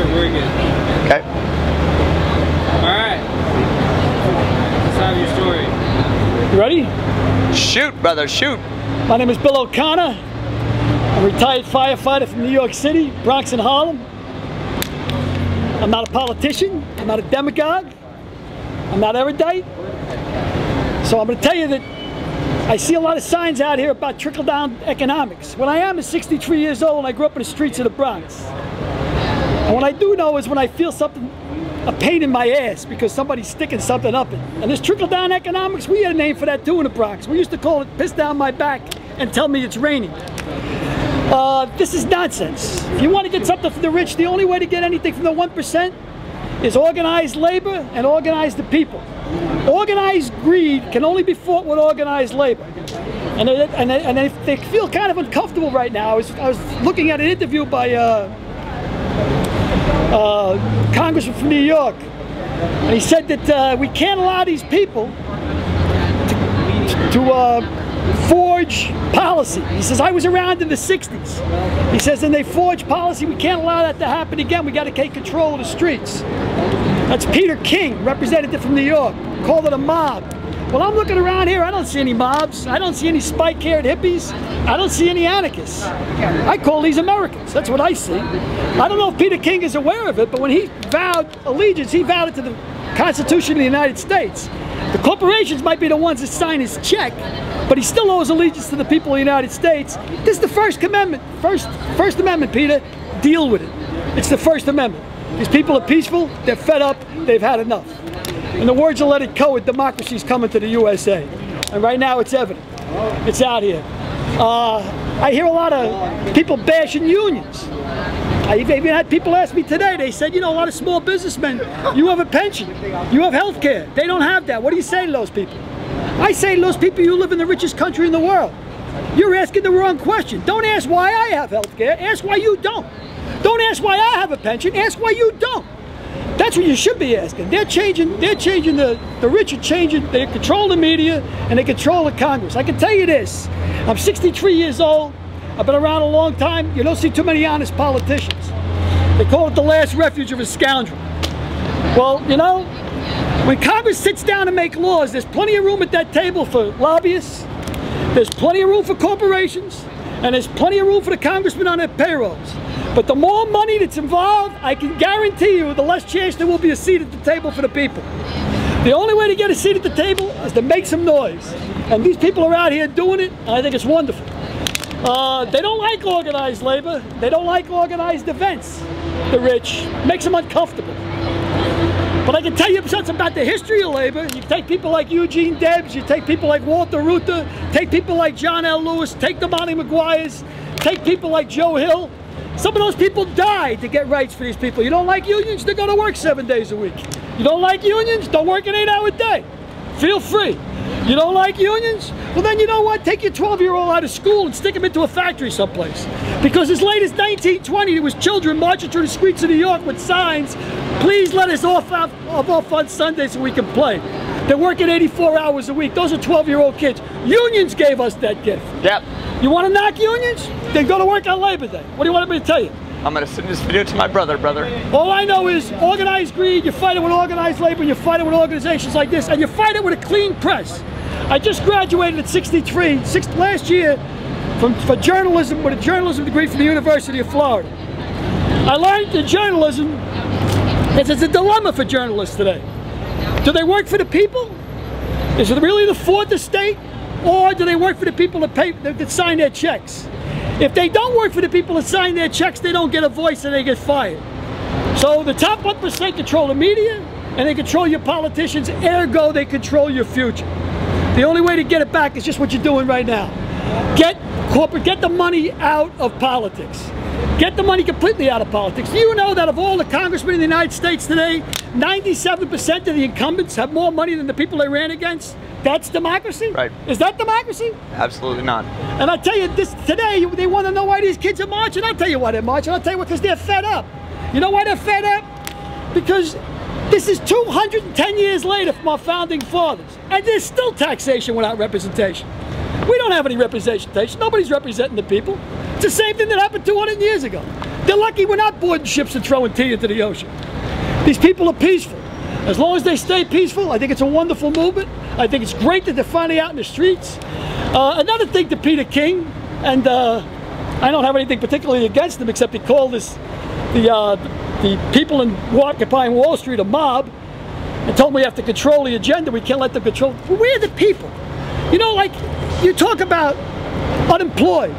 We're good. Okay. Alright. Let's have your story. You ready? Shoot, brother, shoot. My name is Bill O'Connor. I'm a retired firefighter from New York City, Bronx and Harlem. I'm not a politician. I'm not a demagogue. I'm not erudite. So I'm going to tell you that I see a lot of signs out here about trickle-down economics. What I am is 63 years old and I grew up in the streets of the Bronx. And what I do know is when I feel something, a pain in my ass because somebody's sticking something up it. And this trickle-down economics, we had a name for that too in the Bronx. We used to call it piss down my back and tell me it's raining. This is nonsense. If you want to get something from the rich, the only way to get anything from the 1% is organized labor and organize the people. Organized greed can only be fought with organized labor. And they feel kind of uncomfortable right now. I was looking at an interview by Congressman from New York, and he said that we can't allow these people to forge policy. He says, I was around in the 60s. He says, and they forged policy. We can't allow that to happen again. We got to take control of the streets. That's Peter King, representative from New York, called it a mob. Well, I'm looking around here, I don't see any mobs. I don't see any spike-haired hippies. I don't see any anarchists. I call these Americans. That's what I see. I don't know if Peter King is aware of it, but when he vowed allegiance, he vowed it to the Constitution of the United States. The corporations might be the ones that sign his check, but he still owes allegiance to the people of the United States. This is the First Amendment. First Amendment, Peter. Deal with it. It's the First Amendment. These people are peaceful, they're fed up, they've had enough. In the words of Let It Go, democracy's coming to the USA. And right now it's evident. It's out here. I hear a lot of people bashing unions. I even had people ask me today, they said, you know, a lot of small businessmen, you have a pension, you have health care. They don't have that. What do you say to those people? I say to those people, you live in the richest country in the world. You're asking the wrong question. Don't ask why I have health care, ask why you don't. Don't ask why I have a pension, ask why you don't. That's what you should be asking. They're changing the rich are changing, they control the media and they control the Congress. I can tell you this, I'm 63 years old, I've been around a long time, you don't see too many honest politicians. They call it the last refuge of a scoundrel. Well, you know, when Congress sits down to make laws, there's plenty of room at that table for lobbyists, there's plenty of room for corporations, and there's plenty of room for the congressmen on their payrolls. But the more money that's involved, I can guarantee you the less chance there will be a seat at the table for the people. The only way to get a seat at the table is to make some noise. And these people are out here doing it, and I think it's wonderful. They don't like organized labor. They don't like organized events, the rich. It makes them uncomfortable. But I can tell you something about the history of labor. You take people like Eugene Debs, you take people like Walter Reuther, take people like John L. Lewis, take the Monty McGuires, take people like Joe Hill. Some of those people died to get rights for these people. You don't like unions? They go to work 7 days a week. You don't like unions? Don't work an 8-hour day. Feel free. You don't like unions? Well then you know what? Take your 12-year-old out of school and stick him into a factory someplace. Because as late as 1920 there was children marching through the streets of New York with signs, please let us off on Sunday so we can play. They're working 84 hours a week. Those are 12-year-old kids. Unions gave us that gift. Yep. You want to knock unions? Then go to work on Labor Day. What do you want me to tell you? I'm going to send this video to my brother. All I know is organized greed, you fight it with organized labor, you fight it with organizations like this, and you fight it with a clean press. I just graduated at 63, last year, for journalism, with a journalism degree from the University of Florida. I learned in journalism that there's a dilemma for journalists today. Do they work for the people? Is it really the fourth estate? Or do they work for the people that sign their checks? If they don't work for the people that sign their checks, they don't get a voice and they get fired. So the top 1% control the media and they control your politicians, ergo they control your future. The only way to get it back is just what you're doing right now. Get the money out of politics. Get the money completely out of politics. Do you know that of all the congressmen in the United States today, 97% of the incumbents have more money than the people they ran against? That's democracy? Right. Is that democracy? Absolutely not. And I tell you this today, they want to know why these kids are marching. I'll tell you why they're marching. I'll tell you what, because they're fed up. You know why they're fed up? Because this is 210 years later from our founding fathers, and there's still taxation without representation. We don't have any representation. Nobody's representing the people. It's the same thing that happened 200 years ago. They're lucky we're not boarding ships and throwing tea into the ocean. These people are peaceful. As long as they stay peaceful, I think it's a wonderful movement. I think it's great that they're finally out in the streets. Another thing to Peter King, and I don't have anything particularly against him, except he called the people occupying Wall Street a mob, and told them we have to control the agenda. We can't let them control. We're the people. You know, like, you talk about unemployed,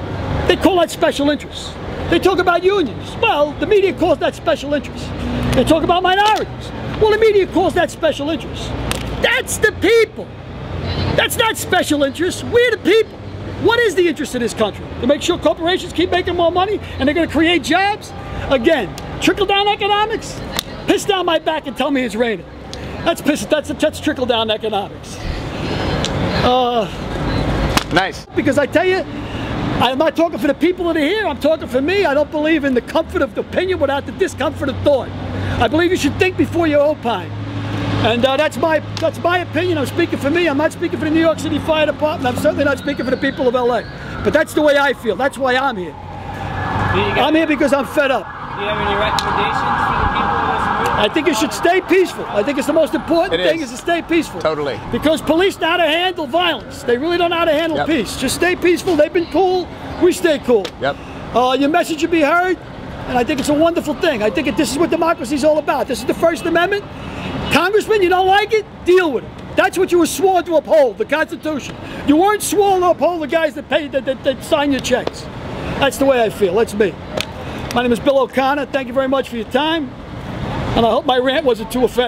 they call that special interests. They talk about unions. Well, the media calls that special interests. They talk about minorities. Well, the media calls that special interests. That's the people. That's not special interests. We're the people. What is the interest of this country? To make sure corporations keep making more money and they're going to create jobs? Again, trickle-down economics? Piss down my back and tell me it's raining. That's trickle-down economics. Nice. Because I tell you, I'm not talking for the people that are here, I'm talking for me. I don't believe in the comfort of opinion without the discomfort of thought. I believe you should think before you opine. And that's my opinion. I'm speaking for me. I'm not speaking for the New York City Fire Department. I'm certainly not speaking for the people of LA. But that's the way I feel. That's why I'm here. I'm here because I'm fed up. Do you have any recommendations for the people of this movement? I think you should stay peaceful. I think it's the most important thing is to stay peaceful. Totally. Because police know how to handle violence. They really don't know how to handle peace. Just stay peaceful. They've been cool. We stay cool. Yep. Your message should be heard. And I think it's a wonderful thing. I think this is what democracy is all about. This is the First Amendment. Congressman, you don't like it? Deal with it. That's what you were sworn to uphold, the Constitution. You weren't sworn to uphold the guys that pay, that sign your checks. That's the way I feel. That's me. My name is Bill O'Connor. Thank you very much for your time. And I hope my rant wasn't too offensive.